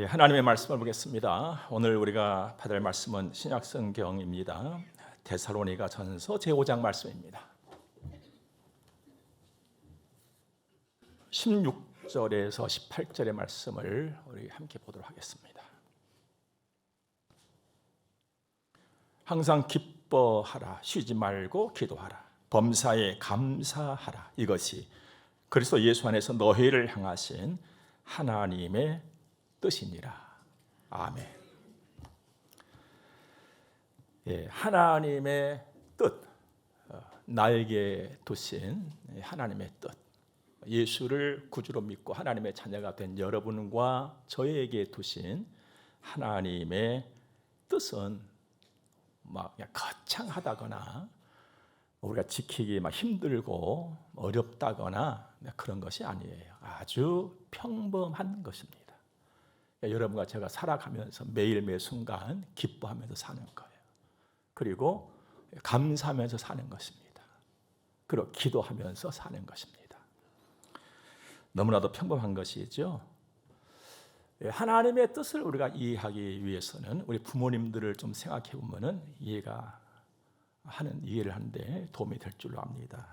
하나님의 말씀을 보겠습니다. 오늘 우리가 받을 말씀은 신약성경입니다. 데살로니가 전서 제5장 말씀입니다. 16절에서 18절의 말씀을 우리 함께 보도록 하겠습니다. 항상 기뻐하라, 쉬지 말고 기도하라, 범사에 감사하라. 이것이 그리스도 예수 안에서 너희를 향하신 하나님의 뜻이니라. 아멘. 하나님의 뜻, 나에게 두신 하나님의 뜻, 예수를 구주로 믿고 하나님의 자녀가 된 여러분과 저에게 두신 하나님의 뜻은 막 거창하다거나 우리가 지키기 막 힘들고 어렵다거나 그런 것이 아니에요. 아주 평범한 것입니다. 여러분과 제가 살아가면서 매일매일 순간 기뻐하면서 사는 거예요. 그리고 감사하면서 사는 것입니다. 그리고 기도하면서 사는 것입니다. 너무나도 평범한 것이죠. 하나님의 뜻을 우리가 이해하기 위해서는 우리 부모님들을 좀 생각해 보면은 이해를 하는데 도움이 될 줄로 압니다.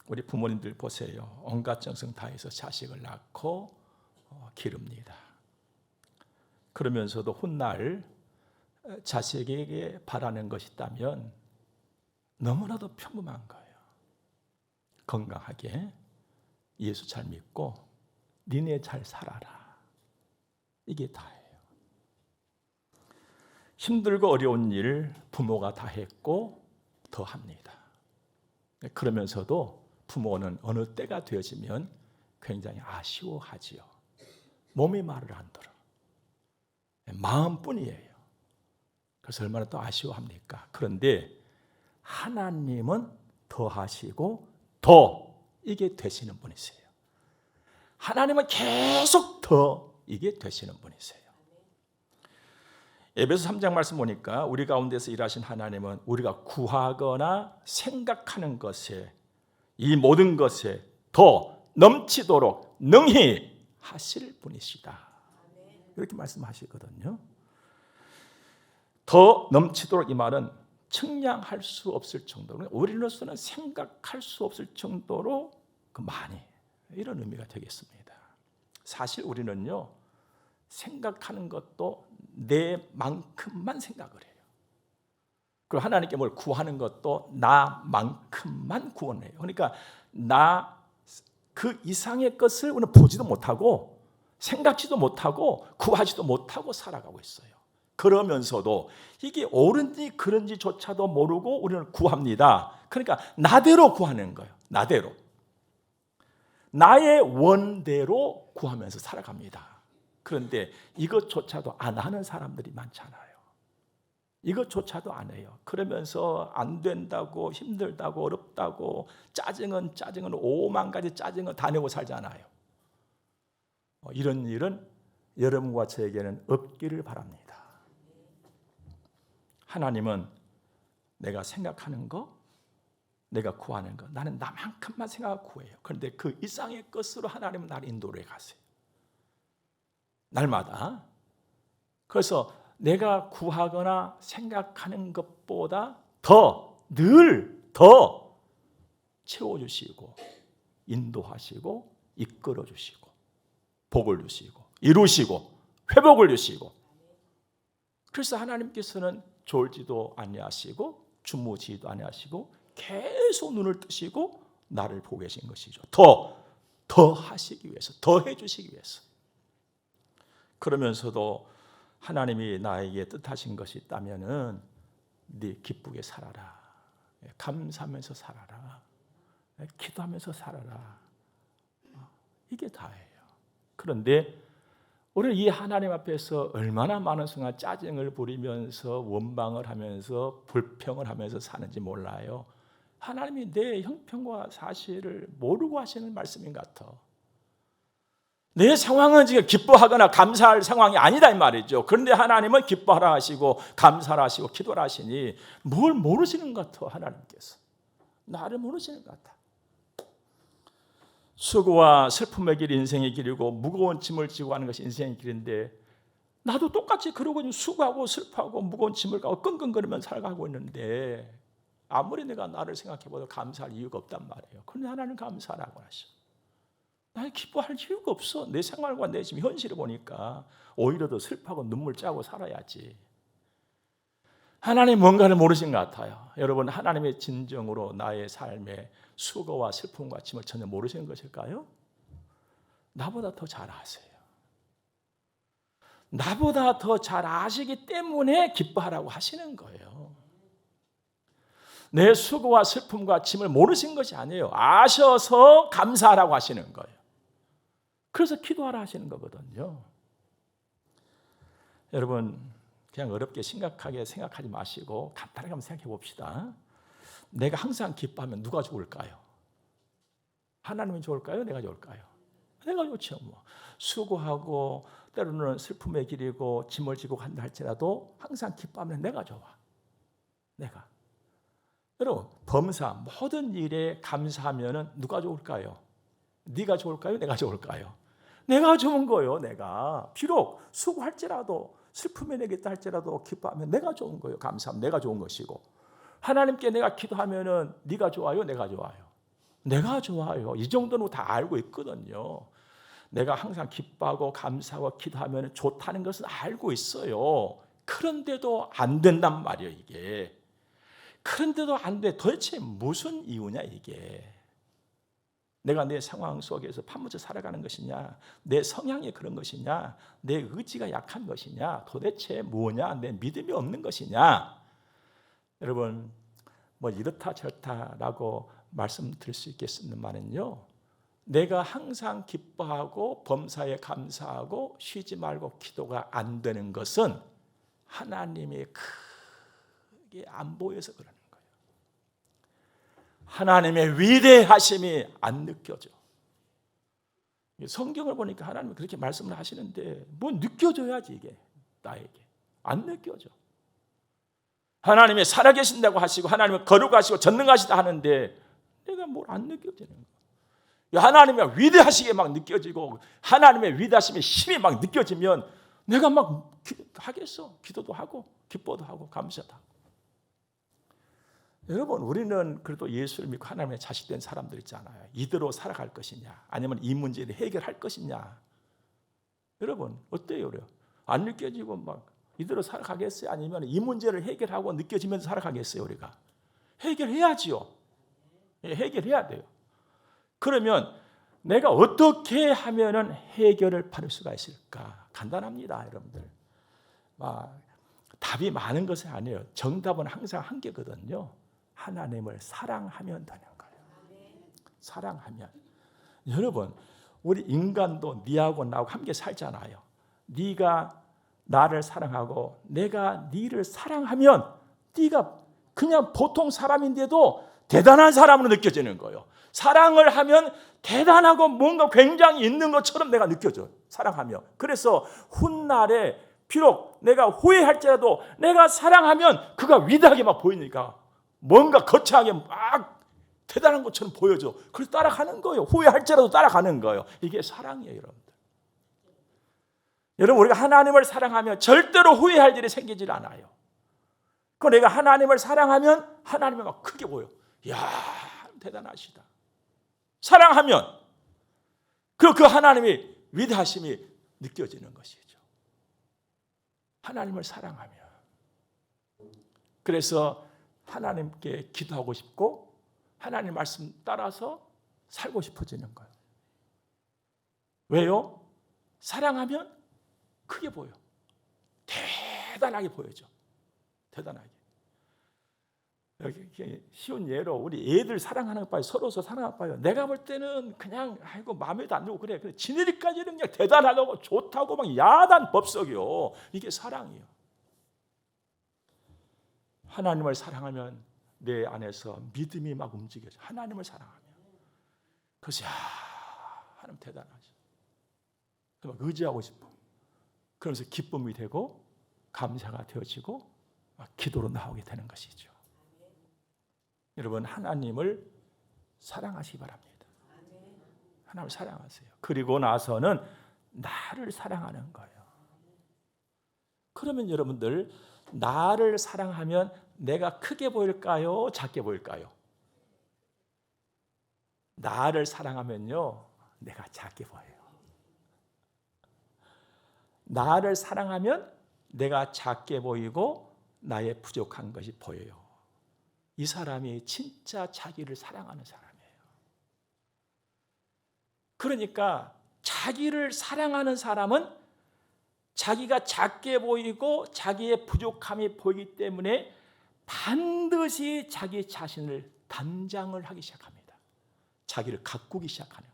우리 부모님들 보세요. 온갖 정성 다해서 자식을 낳고 기릅니다. 그러면서도 훗날 자식에게 바라는 것이 있다면 너무나도 평범한 거예요. 건강하게 예수 잘 믿고 니네 잘 살아라. 이게 다예요. 힘들고 어려운 일 부모가 다 했고 더 합니다. 그러면서도 부모는 어느 때가 되어지면 굉장히 아쉬워하지요. 몸이 말을 안 들어. 마음뿐이에요. 그래서 얼마나 또 아쉬워합니까? 그런데 하나님은 더 하시고 더 이게 되시는 분이세요. 하나님은 계속 더 이게 되시는 분이세요. 에베소 3장 말씀 보니까 우리 가운데서 일하신 하나님은 우리가 구하거나 생각하는 것에 이 모든 것에 더 넘치도록 능히 하실 분이시다. 이렇게 말씀하시거든요. 더 넘치도록 이 말은 측량할 수 없을 정도로 우리로서는 생각할 수 없을 정도로 많이 이런 의미가 되겠습니다. 사실 우리는요 생각하는 것도 내만큼만 생각을 해요. 그리고 하나님께 뭘 구하는 것도 나만큼만 구원해요. 그러니까 나 그 이상의 것을 우리는 보지도 못하고 생각지도 못하고 구하지도 못하고 살아가고 있어요. 그러면서도 이게 옳은지 그른지조차도 모르고 우리는 구합니다. 그러니까 나대로 구하는 거예요. 나대로. 나의 원대로 구하면서 살아갑니다. 그런데 이것조차도 안 하는 사람들이 많잖아요. 이것조차도 안 해요. 그러면서 안 된다고 힘들다고 어렵다고 짜증은 5만 가지 짜증을 다 내고 살잖아요. 이런 일은 여러분과 저에게는 없기를 바랍니다. 하나님은 내가 생각하는 거, 내가 구하는 거, 나는 나만큼만 생각하고 구해요. 그런데 그 이상의 것으로 하나님은 나를 인도해 가세요. 날마다. 그래서 내가 구하거나 생각하는 것보다 늘 더 채워주시고 인도하시고 이끌어주시고 복을 주시고 이루시고 회복을 주시고 그래서 하나님께서는 졸지도 아니하시고 주무시지도 아니하시고 계속 눈을 뜨시고 나를 보고 계신 것이죠. 더 하시기 위해서, 더 해주시기 위해서. 그러면서도 하나님이 나에게 뜻하신 것이 있다면은 네 기쁘게 살아라, 감사하면서 살아라, 기도하면서 살아라. 이게 다예요. 그런데 우리는 이 하나님 앞에서 얼마나 많은 순간 짜증을 부리면서 원망을 하면서 불평을 하면서 사는지 몰라요. 하나님이 내 형편과 사실을 모르고 하시는 말씀인 것 같아. 내 상황은 지금 기뻐하거나 감사할 상황이 아니다 이 말이죠. 그런데 하나님은 기뻐하라 하시고 감사하라 하시고 기도하라 하시니 뭘 모르시는 것 같아. 하나님께서 나를 모르시는 것 같아. 수고와 슬픔의 길 인생의 길이고 무거운 짐을 지고 가는 것이 인생의 길인데 나도 똑같이 그러고 수고하고 슬퍼하고 무거운 짐을 가고 끙끙거리면서 살아가고 있는데 아무리 내가 나를 생각해봐도 감사할 이유가 없단 말이에요. 그런데 하나님 감사라고 하셔. 나는 기뻐할 이유가 없어. 내 생활과 내 지금 현실을 보니까 오히려 더 슬퍼하고 눈물 짜고 살아야지. 하나님 뭔가를 모르신 것 같아요. 여러분, 하나님의 진정으로 나의 삶의 수고와 슬픔과 짐을 전혀 모르시는 것일까요? 나보다 더 잘 아세요. 나보다 더 잘 아시기 때문에 기뻐하라고 하시는 거예요. 내 수고와 슬픔과 짐을 모르신 것이 아니에요. 아셔서 감사하라고 하시는 거예요. 그래서 기도하라 하시는 거거든요. 여러분, 그냥 어렵게 심각하게 생각하지 마시고 간단하게 한번 생각해 봅시다. 내가 항상 기뻐하면 누가 좋을까요? 하나님이 좋을까요? 내가 좋을까요? 내가 좋죠. 뭐. 수고하고 때로는 슬픔의 길이고 짐을 지고 간다 할지라도 항상 기뻐하면 내가 좋아. 내가. 여러분, 범사 모든 일에 감사하면 누가 좋을까요? 네가 좋을까요? 내가 좋을까요? 내가 좋은 거예요. 내가 비록 수고할지라도 슬픔에 내겠다 할지라도 기뻐하면 내가 좋은 거예요. 감사하면 내가 좋은 것이고, 하나님께 내가 기도하면은 네가 좋아요? 내가 좋아요? 내가 좋아요. 이 정도는 다 알고 있거든요. 내가 항상 기뻐하고 감사하고 기도하면 좋다는 것은 알고 있어요. 그런데도 안 된단 말이에요. 이게. 그런데도 안 돼. 도대체 무슨 이유냐 이게. 내가 내 상황 속에서 파묻혀 살아가는 것이냐, 내 성향이 그런 것이냐, 내 의지가 약한 것이냐, 도대체 뭐냐, 내 믿음이 없는 것이냐. 여러분, 뭐 이렇다 저렇다라고 말씀드릴 수 있겠는 말은요, 내가 항상 기뻐하고 범사에 감사하고 쉬지 말고 기도가 안 되는 것은 하나님이 크게 안 보여서 그러는 거예요. 하나님의 위대하심이 안 느껴져. 성경을 보니까 하나님이 그렇게 말씀을 하시는데 뭐 느껴져야지 이게 나에게. 안 느껴져. 하나님이 살아계신다고 하시고 하나님이 거룩하시고 전능하시다 하는데 내가 뭘 안 느껴지는 거야. 하나님의 위대하시게 막 느껴지고 하나님의 위대하심의 힘이 막 느껴지면 내가 막 하겠어. 기도도 하고 기뻐도 하고 감사도 하고. 여러분, 우리는 그래도 예수를 믿고 하나님의 자식된 사람들 있잖아요. 이대로 살아갈 것이냐 아니면 이 문제를 해결할 것이냐. 여러분 어때요? 안 느껴지고 막 이대로 살아가겠어요? 아니면 이 문제를 해결하고 느껴지면서 살아가겠어요? 우리가 해결해야지요. 해결해야 돼요. 그러면 내가 어떻게 하면 해결을 받을 수가 있을까? 간단합니다, 여러분들. 답이 많은 것은 아니에요. 정답은 항상 한 개거든요. 하나님을 사랑하면 되는 거예요. 사랑하면. 여러분, 우리 인간도 네하고 나하고 함께 살잖아요. 네가 나를 사랑하고 내가 네를 사랑하면 네가 그냥 보통 사람인데도 대단한 사람으로 느껴지는 거예요. 사랑을 하면 대단하고 뭔가 굉장히 있는 것처럼 내가 느껴져. 사랑하면. 그래서 훗날에 비록 내가 후회할지라도 내가 사랑하면 그가 위대하게 막 보이니까 뭔가 거창하게 막 대단한 것처럼 보여져. 그래서 따라가는 거예요. 후회할지라도 따라가는 거예요. 이게 사랑이에요, 여러분들. 여러분, 우리가 하나님을 사랑하면 절대로 후회할 일이 생기질 않아요. 그 내가 하나님을 사랑하면 하나님이 막 크게 보여. 이야, 대단하시다. 사랑하면 그 하나님의 위대하심이 느껴지는 것이죠. 하나님을 사랑하면. 그래서 하나님께 기도하고 싶고 하나님 말씀 따라서 살고 싶어지는 거예요. 왜요? 사랑하면 크게 보여. 대단하게 보여져. 대단하게. 여기 쉬운 예로 우리 애들 사랑하는 것 봐요. 서로서 사랑하는 것 봐요. 내가 볼 때는 그냥 아이고 마음에도 안 들고 그래. 지네들까지는 그냥 대단하다고 좋다고 막 야단 법석이요. 이게 사랑이에요. 하나님을 사랑하면 내 안에서 믿음이 막 움직여져. 하나님을 사랑하면. 그래서 하나님 대단하죠. 막 의지하고 싶어. 그러면서 기쁨이 되고 감사가 되어지고 막 기도로 나오게 되는 것이죠. 여러분, 하나님을 사랑하시기 바랍니다. 하나님을 사랑하세요. 그리고 나서는 나를 사랑하는 거예요. 그러면 여러분들 나를 사랑하면 내가 크게 보일까요? 작게 보일까요? 나를 사랑하면요, 내가 작게 보여요. 나를 사랑하면 내가 작게 보이고 나의 부족한 것이 보여요. 이 사람이 진짜 자기를 사랑하는 사람이에요. 그러니까 자기를 사랑하는 사람은 자기가 작게 보이고 자기의 부족함이 보이기 때문에 반드시 자기 자신을 단장을 하기 시작합니다. 자기를 가꾸기 시작하는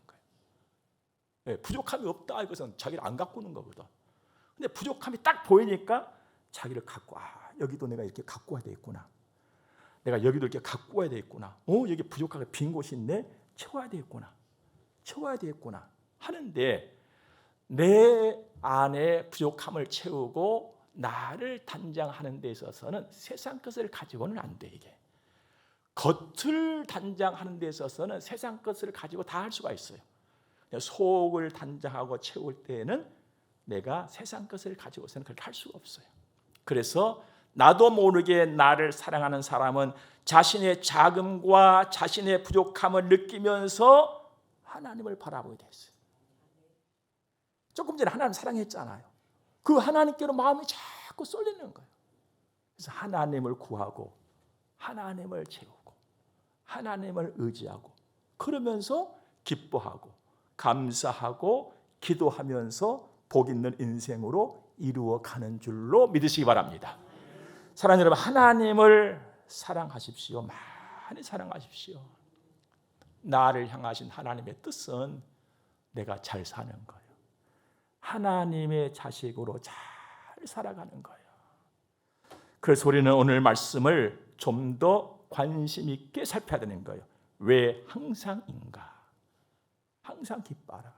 거예요. 부족함이 없다 이것은 자기를 안 가꾸는 거거든. 근데 부족함이 딱 보이니까 자기를 갖고, 여기도 내가 이렇게 가꾸어야 되겠구나. 내가 여기도 이렇게 가꾸어야 되겠구나. 여기 부족하게 빈 곳이 있네. 채워야 되겠구나. 채워야 되겠구나. 하는데 내 안에 부족함을 채우고 나를 단장하는 데 있어서는 세상 것을 가지고는 안 돼. 이게 겉을 단장하는 데 있어서는 세상 것을 가지고 다 할 수가 있어요. 속을 단장하고 채울 때에는 내가 세상 것을 가지고서는 그렇게 할 수가 없어요. 그래서 나도 모르게 나를 사랑하는 사람은 자신의 자금과 자신의 부족함을 느끼면서 하나님을 바라보게 됐어요. 조금 전에 하나님 사랑했잖아요. 그 하나님께로 마음이 자꾸 쏠리는 거예요. 그래서 하나님을 구하고 하나님을 채우고 하나님을 의지하고 그러면서 기뻐하고 감사하고 기도하면서 복 있는 인생으로 이루어가는 줄로 믿으시기 바랍니다. 사랑하는 여러분, 하나님을 사랑하십시오. 많이 사랑하십시오. 나를 향하신 하나님의 뜻은 내가 잘 사는 거예요. 하나님의 자식으로 잘 살아가는 거예요. 그래서 우리는 오늘 말씀을 좀 더 관심 있게 살펴야 되는 거예요. 왜 항상인가? 항상 기뻐하라.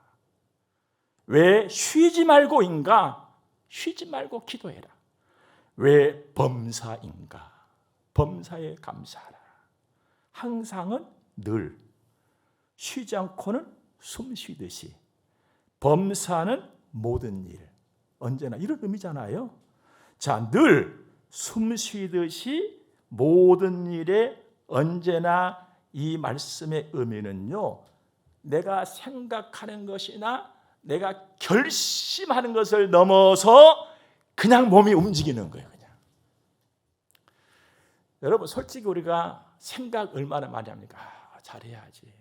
왜 쉬지 말고인가? 쉬지 말고 기도해라. 왜 범사인가? 범사에 감사하라. 항상은 늘, 쉬지 않고는 숨 쉬듯이, 범사는 모든 일, 언제나 이런 의미잖아요. 자, 늘 숨 쉬듯이 모든 일에 언제나 이 말씀의 의미는요, 내가 생각하는 것이나 내가 결심하는 것을 넘어서 그냥 몸이 움직이는 거예요. 그냥. 여러분, 솔직히 우리가 생각 얼마나 많이 합니까? 잘해야지,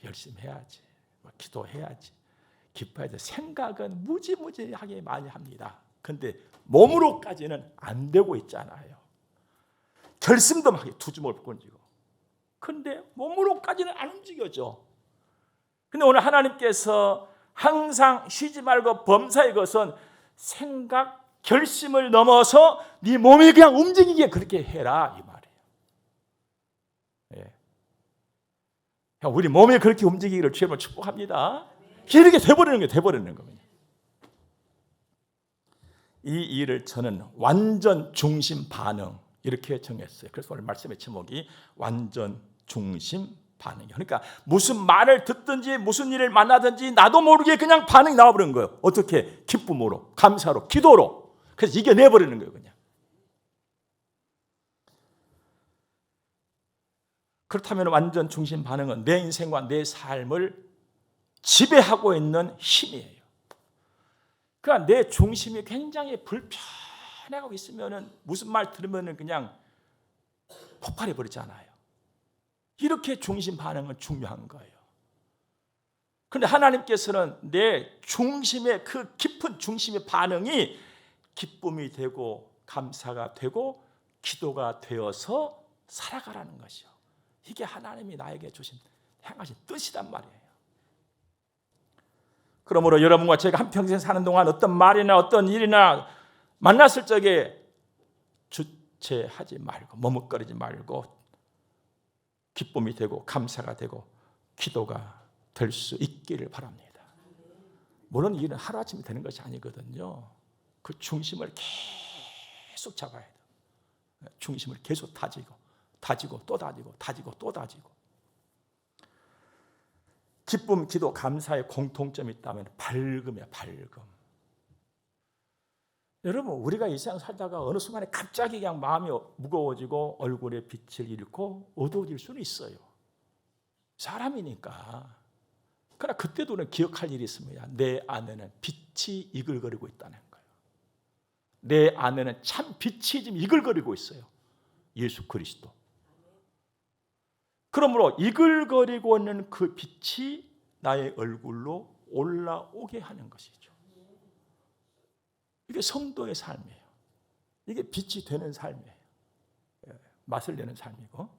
열심히 해야지, 기도해야지, 기뻐야지. 생각은 무지무지하게 많이 합니다. 그런데 몸으로까지는 안 되고 있잖아요. 결심도 막 두 주먹을 던지고. 그런데 몸으로까지는 안 움직여져. 근데 오늘 하나님께서 항상 쉬지 말고 범사의 것은 생각, 결심을 넘어서 네 몸이 그냥 움직이게 그렇게 해라 이 말이에요. 예. 우리 몸이 그렇게 움직이기를 주님을 축복합니다. 이렇게 돼버리는 거예요. 돼버리는 겁니다. 이 일을 저는 완전 중심 반응 이렇게 정했어요. 그래서 오늘 말씀의 제목이 완전 중심 반응이에요. 그러니까 무슨 말을 듣든지 무슨 일을 만나든지 나도 모르게 그냥 반응이 나와버리는 거예요. 어떻게? 기쁨으로, 감사로, 기도로. 그래서 이겨내버리는 거예요. 그냥. 그렇다면 완전 중심 반응은 내 인생과 내 삶을 지배하고 있는 힘이에요. 그러니까 내 중심이 굉장히 불편하고 있으면 무슨 말 들으면 그냥 폭발해 버리잖아요. 이렇게 중심 반응은 중요한 거예요. 그런데 하나님께서는 내 중심의 그 깊은 중심의 반응이 기쁨이 되고 감사가 되고 기도가 되어서 살아가라는 것이요. 이게 하나님이 나에게 주신 행하신 뜻이란 말이에요. 그러므로 여러분과 제가 한평생 사는 동안 어떤 말이나 어떤 일이나 만났을 적에 주체하지 말고 머뭇거리지 말고 기쁨이 되고 감사가 되고 기도가 될 수 있기를 바랍니다. 물론 일은 하루아침에 되는 것이 아니거든요. 그 중심을 계속 잡아야 돼요. 중심을 계속 다지고 또 다지고 또 다지고. 기쁨, 기도, 감사의 공통점이 있다면 밝음이야, 밝음. 여러분, 우리가 이 세상 살다가 어느 순간에 갑자기 그냥 마음이 무거워지고 얼굴에 빛을 잃고 어두워질 수는 있어요. 사람이니까. 그러나 그때도 우리는 기억할 일이 있습니다. 내 안에는 빛이 이글거리고 있다는 거예요. 내 안에는 참 빛이 지금 이글거리고 있어요. 예수 그리스도. 그러므로 이글거리고 있는 그 빛이 나의 얼굴로 올라오게 하는 것이죠. 이게 성도의 삶이에요. 이게 빛이 되는 삶이에요. 맛을 내는 삶이고.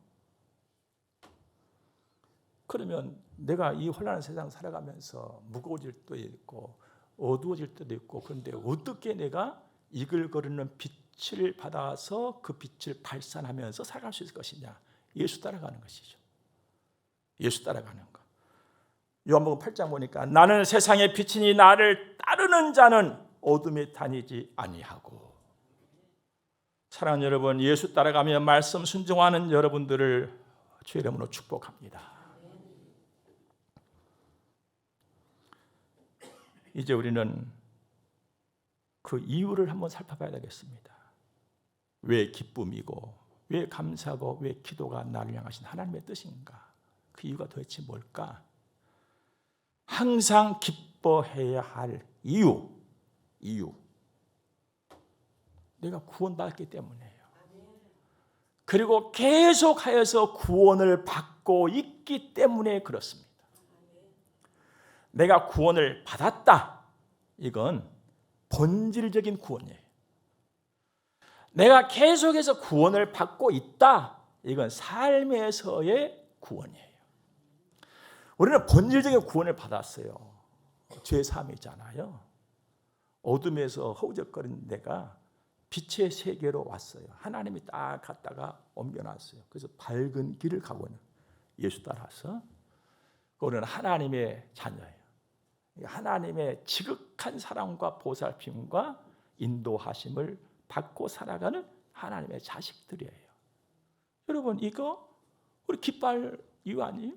그러면 내가 이 혼란한 세상 살아가면서 무거워질 때도 있고 어두워질 때도 있고, 그런데 어떻게 내가 이글거리는 빛을 받아서 그 빛을 발산하면서 살아갈 수 있을 것이냐? 예수 따라가는 것이죠. 예수 따라가는 것. 요한복음 8장 보니까 나는 세상의 빛이니 나를 따르는 자는 어둠에 다니지 아니하고. 사랑하는 여러분, 예수 따라가며 말씀 순종하는 여러분들을 주의 이름으로 축복합니다. 이제 우리는 그 이유를 한번 살펴봐야 되겠습니다. 왜 기쁨이고 왜 감사하고 왜 기도가 나를 향하신 하나님의 뜻인가? 그 이유가 도대체 뭘까? 항상 기뻐해야 할 이유. 내가 구원받았기 때문이에요. 그리고 계속하여서 구원을 받고 있기 때문에 그렇습니다. 내가 구원을 받았다. 이건 본질적인 구원이에요. 내가 계속해서 구원을 받고 있다. 이건 삶에서의 구원이에요. 우리는 본질적인 구원을 받았어요. 죄 사함이잖아요. 어둠에서 허우적거리는 내가 빛의 세계로 왔어요. 하나님이 딱 갔다가 옮겨놨어요. 그래서 밝은 길을 가고 있는 예수 따라서 우리는 하나님의 자녀예요. 하나님의 지극한 사랑과 보살핌과 인도하심을 받고 살아가는 하나님의 자식들이에요. 여러분, 이거 우리 기뻐할 이유 아니에요?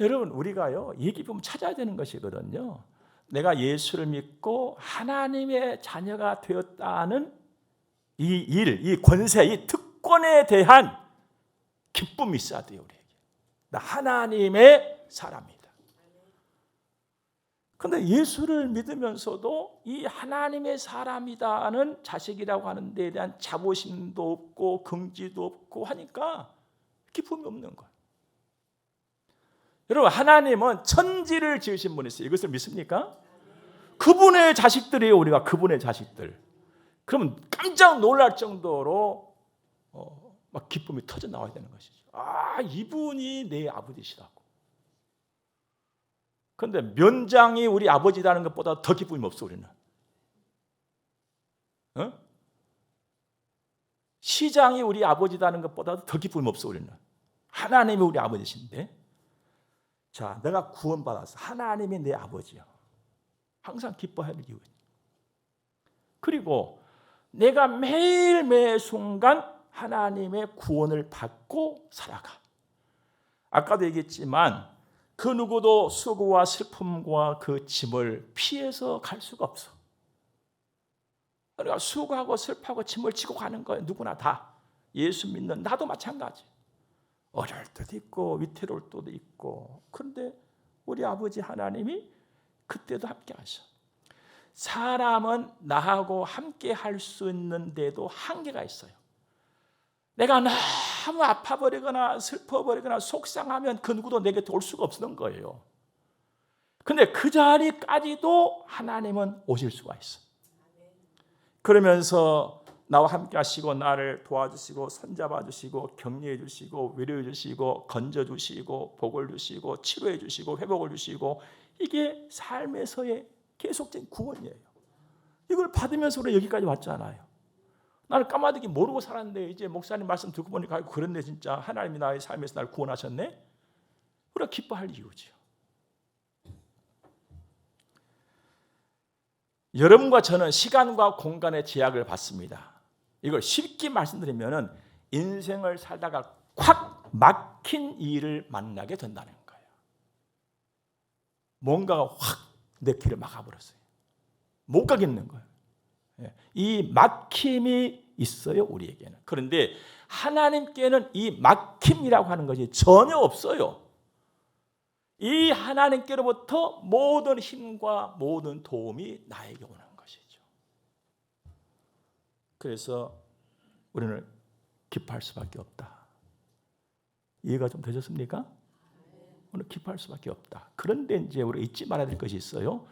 여러분, 우리가요, 이 기쁨 찾아야 되는 것이거든요. 내가 예수를 믿고 하나님의 자녀가 되었다는 이 일, 이 권세, 이 특권에 대한 기쁨이 있어야 돼요. 우리에게. 나 하나님의 사람이다. 그런데 예수를 믿으면서도 이 하나님의 사람이다는 자식이라고 하는 데에 대한 자부심도 없고 긍지도 없고 하니까 기쁨이 없는 거예요. 여러분, 하나님은 천지를 지으신 분이세요. 이것을 믿습니까? 그분의 자식들이에요. 우리가 그분의 자식들. 그러면 깜짝 놀랄 정도로 막 기쁨이 터져 나와야 되는 것이죠. 아, 이분이 내 아버지시라고. 그런데 면장이 우리 아버지라는 것보다 더 기쁨이 없어 우리는. 시장이 우리 아버지라는 것보다 더 기쁨이 없어 우리는. 하나님이 우리 아버지신데. 자, 내가 구원받았어. 하나님이 내 아버지야. 항상 기뻐해야 될 이유예요. 그리고 내가 매일매일 순간 하나님의 구원을 받고 살아가. 아까도 얘기했지만 그 누구도 수고와 슬픔과 그 짐을 피해서 갈 수가 없어. 그러니까 수고하고 슬퍼하고 짐을 지고 가는 거예요. 누구나 다. 예수 믿는 나도 마찬가지. 어려울 때도 있고 위태로울 때도 있고. 그런데 우리 아버지 하나님이 그때도 함께 하셔. 사람은 나하고 함께 할 수 있는데도 한계가 있어요. 내가 너무 아파버리거나 슬퍼버리거나 속상하면 그 누구도 내게 올 수가 없는 거예요. 그런데 그 자리까지도 하나님은 오실 수가 있어. 그러면서 나와 함께 하시고 나를 도와주시고 손잡아 주시고 격려해 주시고 위로해 주시고 건져 주시고 복을 주시고 치료해 주시고 회복을 주시고, 이게 삶에서의 계속적인 구원이에요. 이걸 받으면서 우리 여기까지 왔잖아요. 나는 까마득히 모르고 살았는데 이제 목사님 말씀 듣고 보니까 그런데 진짜 하나님이 나의 삶에서 나를 구원하셨네. 우리가 기뻐할 이유죠. 여러분과 저는 시간과 공간의 제약을 받습니다. 이걸 쉽게 말씀드리면 인생을 살다가 콱 막힌 일을 만나게 된다는 거예요. 뭔가가 확 내 길을 막아버렸어요. 못 가겠는 거예요. 이 막힘이 있어요, 우리에게는. 그런데 하나님께는 이 막힘이라고 하는 것이 전혀 없어요. 이 하나님께로부터 모든 힘과 모든 도움이 나에게 오는 것이죠. 그래서 우리는 기뻐할 수밖에 없다. 이해가 좀 되셨습니까? 오늘 기뻐할 수밖에 없다. 그런데 이제 우리가 잊지 말아야 될 것이 있어요.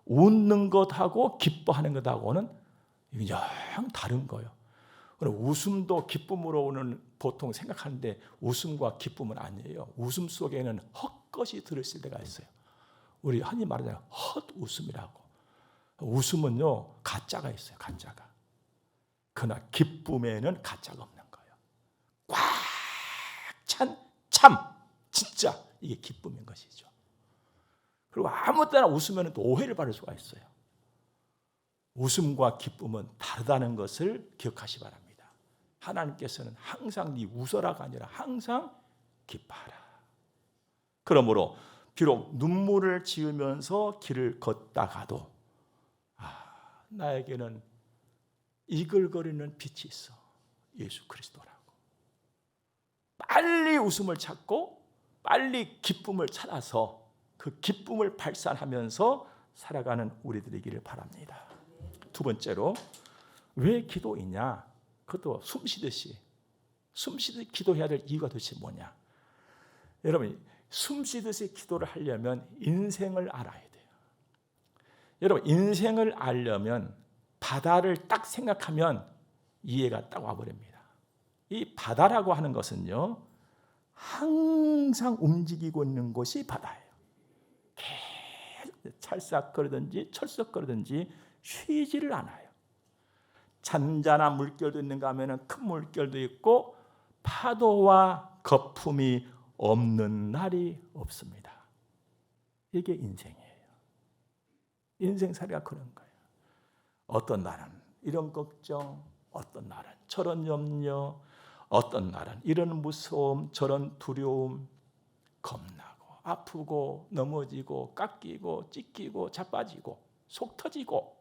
웃는 것하고 기뻐하는 것하고는 영 다른 거예요. 웃음도 기쁨으로 오는 보통 생각하는데 웃음과 기쁨은 아니에요. 웃음 속에는 헛것이 들었을 때가 있어요. 우리 흔히 말하잖아요. 헛웃음이라고. 웃음은요 가짜가 있어요. 가짜가. 그러나 기쁨에는 가짜가 없는 거예요. 꽉 찬 참 진짜 이게 기쁨인 것이죠. 그리고 아무 때나 웃으면 또 오해를 받을 수가 있어요. 웃음과 기쁨은 다르다는 것을 기억하시 바랍니다. 하나님께서는 항상 네 웃어라가 아니라 항상 기뻐하라. 그러므로 비록 눈물을 지으면서 길을 걷다가도 나에게는 이글거리는 빛이 있어. 예수 그리스도라고. 빨리 웃음을 찾고 빨리 기쁨을 찾아서 그 기쁨을 발산하면서 살아가는 우리들이기를 바랍니다. 두 번째로 왜 기도이냐? 그것도 숨쉬듯이 기도해야 될 이유가 도대체 뭐냐? 여러분 숨쉬듯이 기도를 하려면 인생을 알아야 돼요. 여러분 인생을 알려면 바다를 딱 생각하면 이해가 딱 와버립니다. 이 바다라고 하는 것은요 항상 움직이고 있는 곳이 바다예요. 계속 찰싹거리든지 철썩거리든지 쉬지를 않아요. 잔잔한 물결도 있는가 하면 큰 물결도 있고 파도와 거품이 없는 날이 없습니다. 이게 인생이에요. 인생살이가 그런 거예요. 어떤 날은 이런 걱정, 어떤 날은 저런 염려, 어떤 날은 이런 무서움, 저런 두려움, 겁나고 아프고 넘어지고 깎이고 찢기고 자빠지고 속 터지고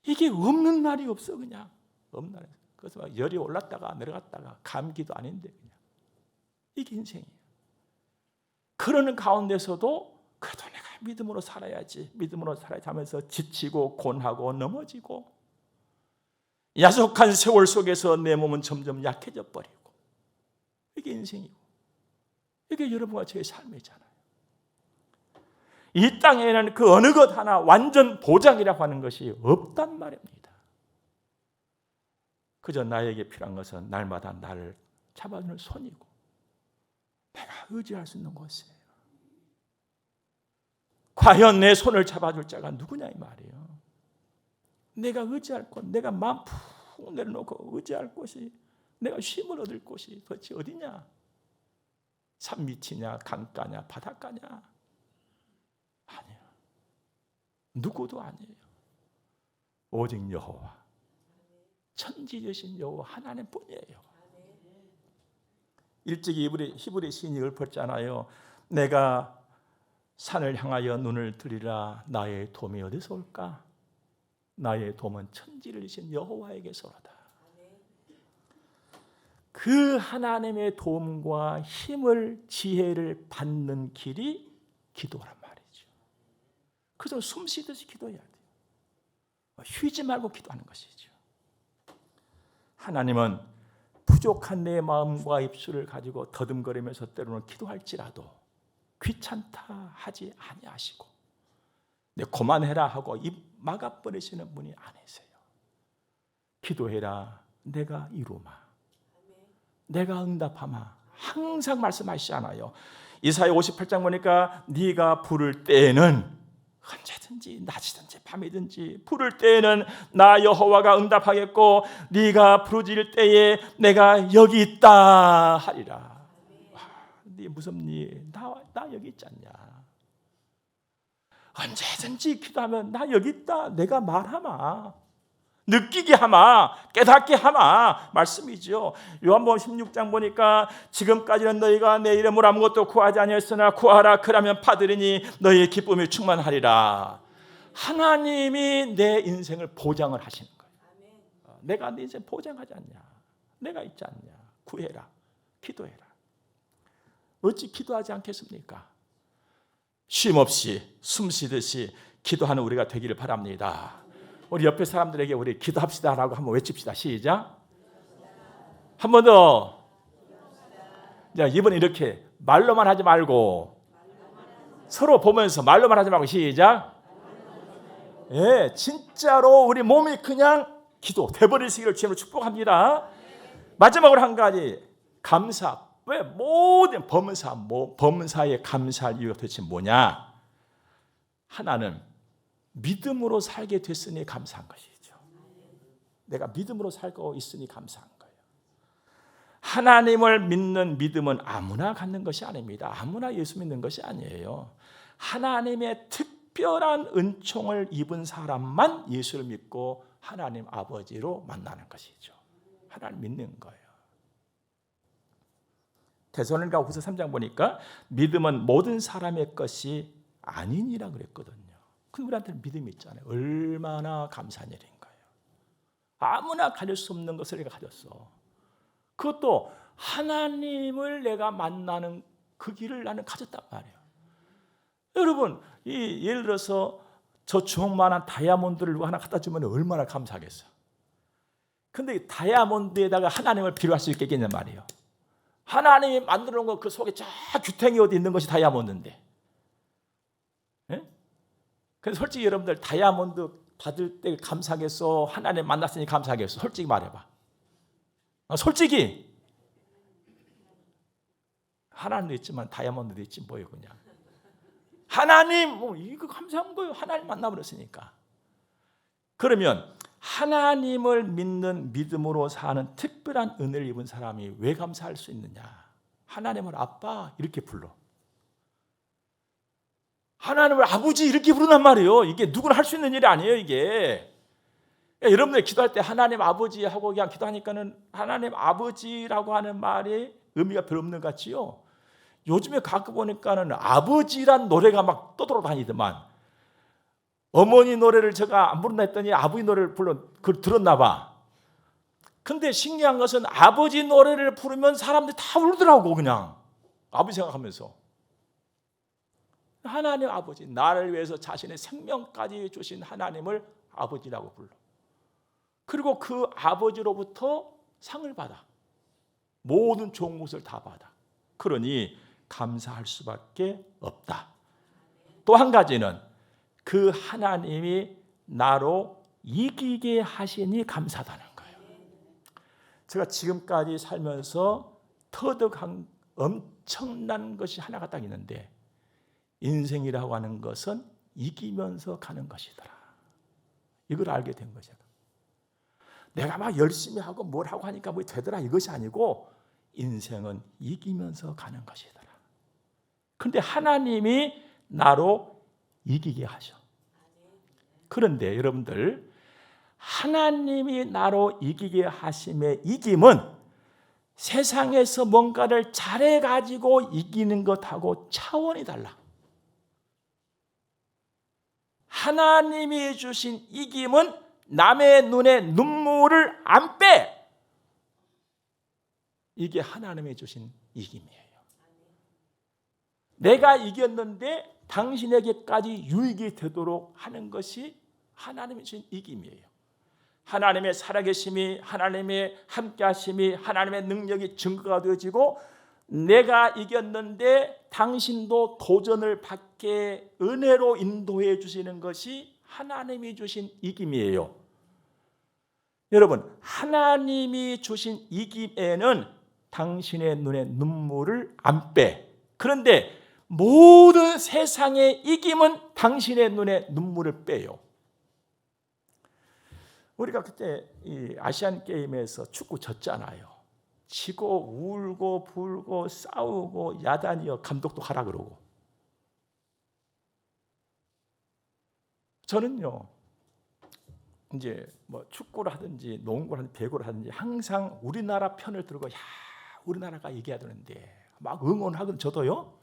이게 없는 날이 없어. 그냥 없는 날이. 그래서 막 열이 올랐다가 내려갔다가 감기도 아닌데 그냥 이게 인생이에요. 그러는 가운데서도 그래도 내가 믿음으로 살아야지, 믿음으로 살아야지 하면서 지치고 곤하고 넘어지고 야속한 세월 속에서 내 몸은 점점 약해져 버리고 이게 인생이고 이게 여러분과 저의 삶이잖아요. 이 땅에는 그 어느 것 하나 완전 보장이라고 하는 것이 없단 말입니다. 그저 나에게 필요한 것은 날마다 나를 잡아주는 손이고 내가 의지할 수 있는 곳이에요. 과연 내 손을 잡아줄 자가 누구냐 이 말이에요. 내가 의지할 곳, 내가 마음 푹 내려놓고 의지할 곳이, 내가 쉼을 얻을 곳이 도대체 어디냐? 산 밑이냐, 강가냐, 바닷가냐? 아니야. 누구도 아니에요. 오직 여호와, 천지주신 여호와 하나님뿐이에요. 일찍이 히브리 시인이 읊었잖아요. 내가 산을 향하여 눈을 들이라. 나의 도움이 어디서 올까? 나의 도움은 천지를 지신 여호와에게서로다. 그 하나님의 도움과 힘을, 지혜를 받는 길이 기도란 말이죠. 그래서 숨 쉬듯이 기도해야 돼요. 쉬지 말고 기도하는 것이죠. 하나님은 부족한 내 마음과 입술을 가지고 더듬거리면서 때로는 기도할지라도 귀찮다 하지 아니하시고 내 그만해라 하고 입 막아버리시는 분이 아니세요. 기도해라. 내가 이루마. 내가 응답하마. 항상 말씀하시잖아요. 이사야 58장 보니까 네가 부를 때에는 언제든지 낮이든지 밤이든지 부를 때에는 나 여호와가 응답하겠고 네가 부르짖을 때에 내가 여기 있다 하리라. 네 무섭니? 나 여기 있지 않냐? 언제든지 기도하면 나 여기 있다. 내가 말하마. 느끼게 하마. 깨닫게 하마. 말씀이죠. 요한복음 16장 보니까 지금까지는 너희가 내 이름으로 아무것도 구하지 아니했으나 구하라. 그러면 받으리니 너희의 기쁨이 충만하리라. 하나님이 내 인생을 보장을 하시는 거예요. 내가 네 인생 보장하지 않냐? 내가 있지 않냐? 구해라. 기도해라. 어찌 기도하지 않겠습니까? 쉼 없이 숨 쉬듯이 기도하는 우리가 되기를 바랍니다. 우리 옆에 사람들에게 우리 기도합시다라고 한번 외칩시다. 시작. 한 번 더. 자, 이번에 이렇게 말로만 하지 말고 서로 보면서 말로만 하지 말고 시작. 예, 진짜로 우리 몸이 그냥 기도 돼버리시기를 주님으로 축복합니다. 마지막으로 한 가지 감사. 왜 모든 범사에 감사할 이유가 도대체 뭐냐? 하나는 믿음으로 살게 됐으니 감사한 것이죠. 내가 믿음으로 살고 있으니 감사한 거예요. 하나님을 믿는 믿음은 아무나 갖는 것이 아닙니다. 아무나 예수 믿는 것이 아니에요. 하나님의 특별한 은총을 입은 사람만 예수를 믿고 하나님 아버지로 만나는 것이죠. 하나님 믿는 거예요. 데살로니가후서 3장 보니까 믿음은 모든 사람의 것이 아니니라 그랬거든요. 그 우리한테는 믿음이 있잖아요. 얼마나 감사한 일인 거예요. 아무나 가질 수 없는 것을 내가 가졌어. 그것도 하나님을 내가 만나는 그 길을 나는 가졌단 말이에요. 여러분, 예를 들어서 저 주먹만한 다이아몬드를 누가 하나 갖다 주면 얼마나 감사하겠어요. 근데 다이아몬드에다가 하나님을 비교할 수 있겠냐 말이에요. 하나님이 만들어 놓은 거 그 속에 쫙 규탱이 어디 있는 것이 다이아몬드인데. 예? 그래서 솔직히 여러분들 다이아몬드 받을 때 감사하겠어? 하나님 만났으니 감사하겠어? 솔직히 말해봐. 솔직히. 하나님도 있지만 다이아몬드도 있지 뭐예요 그냥. 하나님 이거 감사한 거예요. 하나님 만나버렸으니까. 그러면 하나님을 믿는 믿음으로 사는 특별한 은혜를 입은 사람이 왜 감사할 수 있느냐? 하나님을 아빠 이렇게 불러. 하나님을 아버지 이렇게 부른단 말이에요. 이게 누구나 할 수 있는 일이 아니에요 이게. 여러분들 기도할 때 하나님 아버지 하고 그냥 기도하니까는 하나님 아버지라고 하는 말이 의미가 별로 없는 것 같지요. 요즘에 가끔 보니까는 아버지란 노래가 막 떠돌아다니더만. 어머니 노래를 제가 안 부른다 했더니 아버지 노래를 그걸 들었나 봐. 근데 신기한 것은 아버지 노래를 부르면 사람들이 다 울더라고 그냥. 아버지 생각하면서. 하나님 아버지, 나를 위해서 자신의 생명까지 주신 하나님을 아버지라고 불러. 그리고 그 아버지로부터 상을 받아. 모든 좋은 것을 다 받아. 그러니 감사할 수밖에 없다. 또 한 가지는 그 하나님이 나로 이기게 하시니 감사하다는 거예요. 제가 지금까지 살면서 터득한 엄청난 것이 하나가 딱 있는데 인생이라고 하는 것은 이기면서 가는 것이더라. 이걸 알게 된 거죠. 내가 막 열심히 하고 뭘 하고 하니까 뭐 되더라 이것이 아니고 인생은 이기면서 가는 것이더라. 그런데 하나님이 나로 이기게 하셔. 그런데 여러분들 하나님이 나로 이기게 하심의 이김은 세상에서 뭔가를 잘해가지고 이기는 것하고 차원이 달라. 하나님이 주신 이김은 남의 눈에 눈물을 안 빼. 이게 하나님이 주신 이김이에요. 내가 이겼는데 당신에게까지 유익이 되도록 하는 것이 하나님이 주신 이김이에요. 하나님의 살아계심이, 하나님의 함께하심이, 하나님의 능력이 증거가 되어지고 내가 이겼는데 당신도 도전을 받게 은혜로 인도해 주시는 것이 하나님이 주신 이김이에요. 여러분, 하나님이 주신 이김에는 당신의 눈에 눈물을 안 빼. 그런데 모든 세상의 이김은 당신의 눈에 눈물을 빼요. 우리가 그때 이 아시안 게임에서 축구 졌잖아요. 지고 울고 불고 싸우고 야단이여 감독도 하라 그러고. 저는요 이제 뭐 축구를 하든지 농구를 하든지 배구를 하든지 항상 우리나라 편을 들고 야 우리나라가 이겨야 되는데 막 응원하거든 저도요.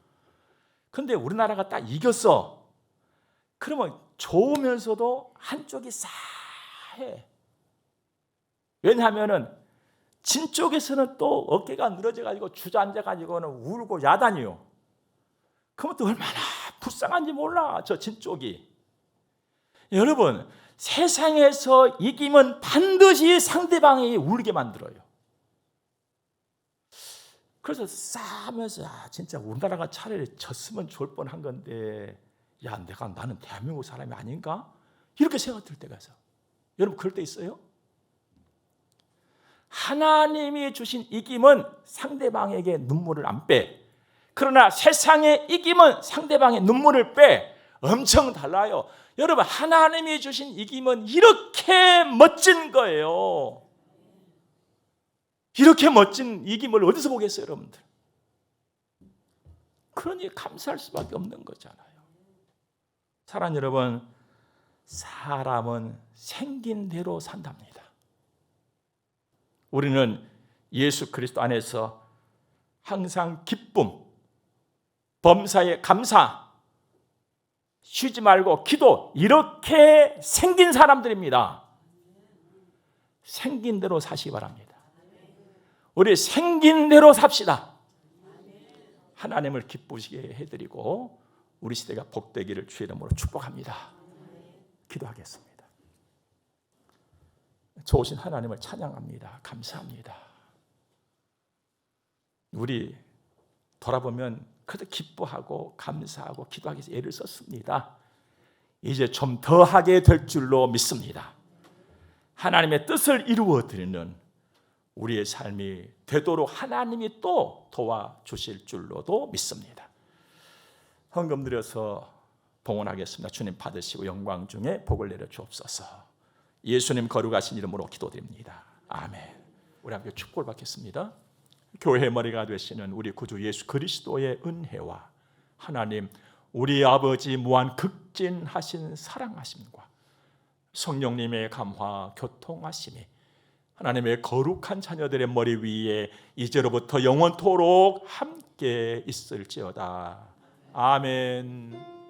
근데 우리나라가 딱 이겼어. 그러면 좋으면서도 한쪽이 싸해. 왜냐하면은 진 쪽에서는 또 어깨가 늘어져가지고 주저앉아가지고는 울고 야단이요. 그러면 또 얼마나 불쌍한지 몰라, 저 진 쪽이. 여러분, 세상에서 이기면 반드시 상대방이 울게 만들어요. 그래서 싸면서 진짜 우리나라가 차라리 졌으면 좋을 뻔한 건데, 야, 나는 대한민국 사람이 아닌가? 이렇게 생각될 때가 있어요. 여러분, 그럴 때 있어요? 하나님이 주신 이김은 상대방에게 눈물을 안 빼. 그러나 세상의 이김은 상대방의 눈물을 빼. 엄청 달라요. 여러분, 하나님이 주신 이김은 이렇게 멋진 거예요. 이렇게 멋진 이김을 어디서 보겠어요, 여러분들? 그러니 감사할 수밖에 없는 거잖아요. 사랑하는 여러분, 사람은 생긴 대로 산답니다. 우리는 예수 그리스도 안에서 항상 기쁨, 범사에 감사, 쉬지 말고 기도, 이렇게 생긴 사람들입니다. 생긴 대로 사시기 바랍니다. 우리 생긴 대로 삽시다. 하나님을 기쁘시게 해드리고 우리 시대가 복되기를 주의 이름으로 축복합니다. 기도하겠습니다. 좋으신 하나님을 찬양합니다. 감사합니다. 우리 돌아보면 그래도 기뻐하고 감사하고 기도하기 위해서 애를 썼습니다. 이제 좀 더 하게 될 줄로 믿습니다. 하나님의 뜻을 이루어 드리는 우리의 삶이 되도록 하나님이 또 도와주실 줄로도 믿습니다. 헌금 드려서 봉헌하겠습니다. 주님 받으시고 영광 중에 복을 내려 주옵소서. 예수님 거룩하신 이름으로 기도드립니다. 아멘. 우리 함께 축복을 받겠습니다. 교회의 머리가 되시는 우리 구주 예수 그리스도의 은혜와 하나님 우리 아버지 무한 극진하신 사랑하심과 성령님의 감화 교통하심이 하나님의 거룩한 자녀들의 머리 위에 이제로부터 영원토록 함께 있을지어다. 아멘.